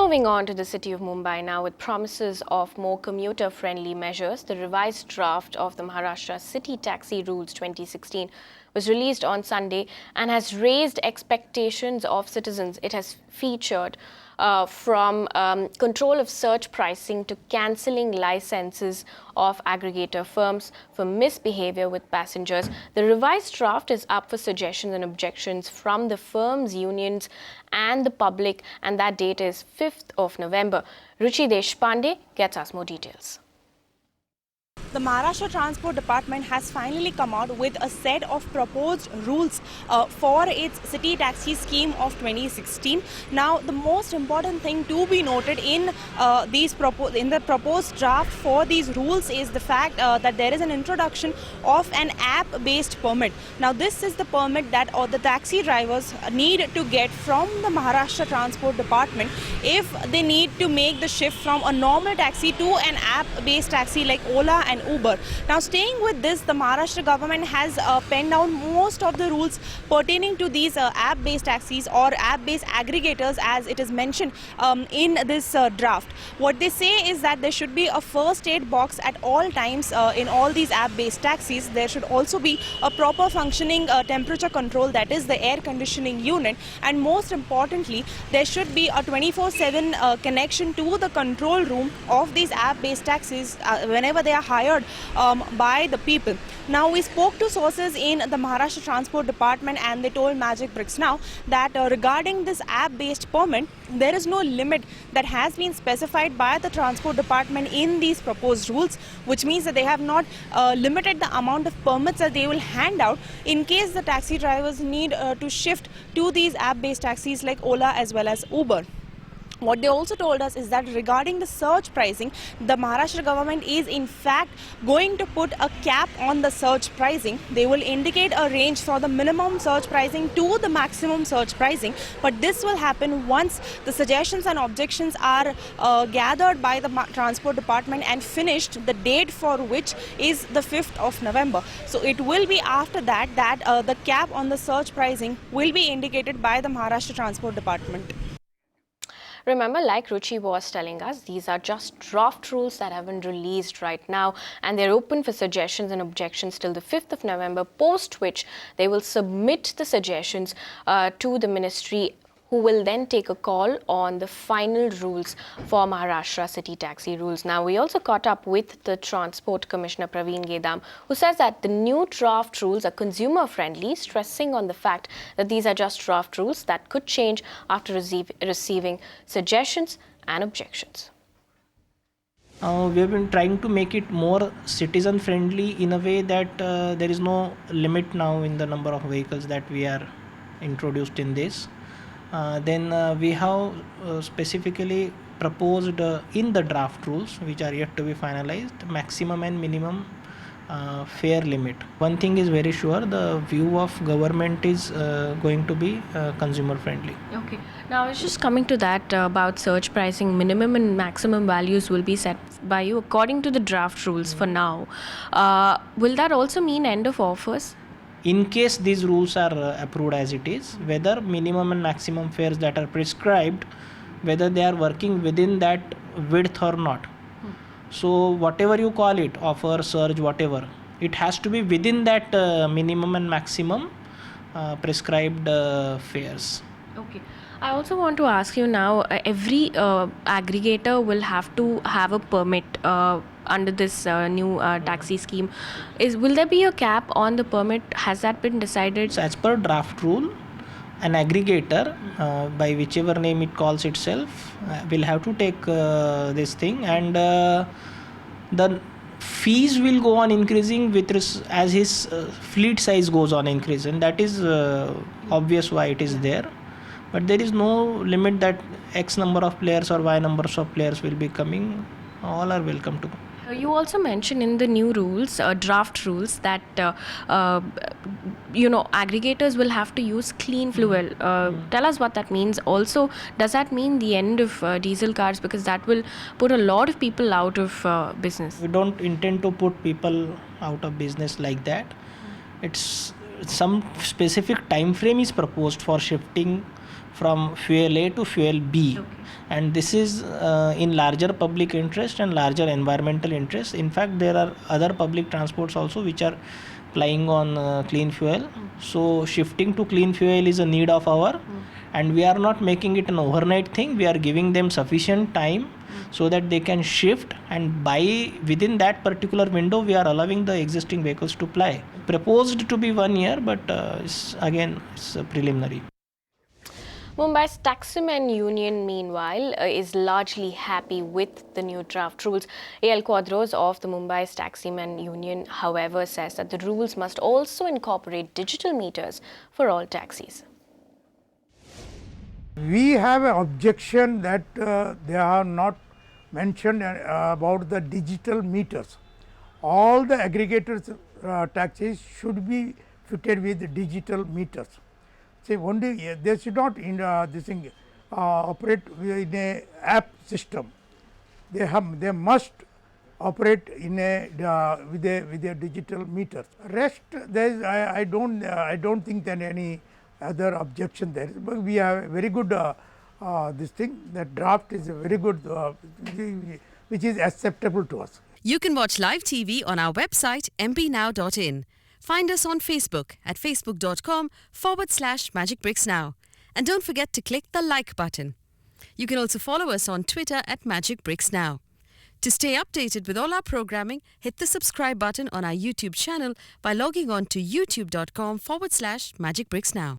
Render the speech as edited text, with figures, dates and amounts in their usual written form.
Moving on to the city of Mumbai now, with promises of more commuter-friendly measures, the revised draft of the Maharashtra City Taxi Rules 2016 was released on Sunday and has raised expectations of citizens. It has featured from control of surge pricing to cancelling licenses of aggregator firms for misbehavior with passengers. The revised draft is up for suggestions and objections from the firms, unions and the public, and that date is 5th of November. Ruchi Deshpande gets us more details. The Maharashtra Transport Department has finally come out with a set of proposed rules for its city taxi scheme of 2016. Now, the most important thing to be noted in the proposed draft for these rules is the fact that there is an introduction of an app-based permit. Now, this is the permit that the taxi drivers need to get from the Maharashtra Transport Department if they need to make the shift from a normal taxi to an app-based taxi like Ola and Uber. Now, staying with this, the Maharashtra government has penned down most of the rules pertaining to these app-based taxis or app-based aggregators, as it is mentioned in this draft. What they say is that there should be a first aid box at all times in all these app-based taxis. There should also be a proper functioning temperature control, that is the air conditioning unit, and most importantly, there should be a 24/7 connection to the control room of these app-based taxis whenever they are hired by the people. Now, we spoke to sources in the Maharashtra Transport Department and they told Magic Bricks now that regarding this app-based permit, there is no limit that has been specified by the Transport Department in these proposed rules, which means that they have not limited the amount of permits that they will hand out in case the taxi drivers need to shift to these app-based taxis like Ola as well as Uber. What they also told us is that regarding the surge pricing, the Maharashtra government is in fact going to put a cap on the surge pricing. They will indicate a range for the minimum surge pricing to the maximum surge pricing, but this will happen once the suggestions and objections are gathered by the Transport Department and finished, the date for which is the 5th of November. So it will be after that the cap on the surge pricing will be indicated by the Maharashtra Transport Department. Remember, like Ruchi was telling us, these are just draft rules that have been released right now, and they're open for suggestions and objections till the 5th of November, post which they will submit the suggestions to the ministry, who will then take a call on the final rules for Maharashtra city taxi rules. Now, we also caught up with the Transport Commissioner Praveen Gedam, who says that the new draft rules are consumer-friendly, stressing on the fact that these are just draft rules that could change after receiving suggestions and objections. We have been trying to make it more citizen-friendly in a way that there is no limit now in the number of vehicles that we are introduced in this. Then we have specifically proposed in the draft rules, which are yet to be finalized, maximum and minimum fare limit. One thing is very sure, the view of government is going to be consumer friendly. Okay. Now, I was just coming to that about surge pricing. Minimum and maximum values will be set by you according to the draft rules for now. Will that also mean end of offers? In case these rules are approved as it is, whether minimum and maximum fares that are prescribed, whether they are working within that width or not. So whatever you call it, offer, surge, whatever, it has to be within that minimum and maximum prescribed fares. Okay. I also want to ask you now, every aggregator will have to have a permit under this new taxi scheme. Will there be a cap on the permit? Has that been decided? So as per draft rule, an aggregator, by whichever name it calls itself, will have to take this thing, and the fees will go on increasing as his fleet size goes on increasing, and that is obvious why it is there. But there is no limit that X number of players or Y numbers of players will be coming. All are welcome to. You also mentioned in the new rules, draft rules, that aggregators will have to use clean fuel. Tell us what that means. Also, does that mean the end of diesel cars, because that will put a lot of people out of business? We don't intend to put people out of business like that. It's some specific time frame is proposed for shifting from fuel A to fuel B. Okay. and this is in larger public interest and larger environmental interest. In fact, there are other public transports also which are plying on clean fuel. So shifting to clean fuel is a need of our, and we are not making it an overnight thing. We are giving them sufficient time so that they can shift, and by within that particular window we are allowing the existing vehicles to ply. Proposed to be 1 year, but it's preliminary. Mumbai's taximan union, meanwhile, is largely happy with the new draft rules. A.L. Quadros of the Mumbai's taximan union, however, says that the rules must also incorporate digital meters for all taxis. We have an objection that they are not mentioned about the digital meters. All the aggregators taxis should be fitted with digital meters. Say only they should not in this thing operate in a app system. They must operate in a with a digital meter. Rest there is I don't think that any other objection there is, but we have a very good this thing, that draft is a very good which is acceptable to us. You can watch live TV on our website mpnow.in. Find us on Facebook at facebook.com/magicbricksnow. And don't forget to click the like button. You can also follow us on Twitter at magicbricksnow. To stay updated with all our programming, hit the subscribe button on our YouTube channel by logging on to youtube.com/magicbricksnow.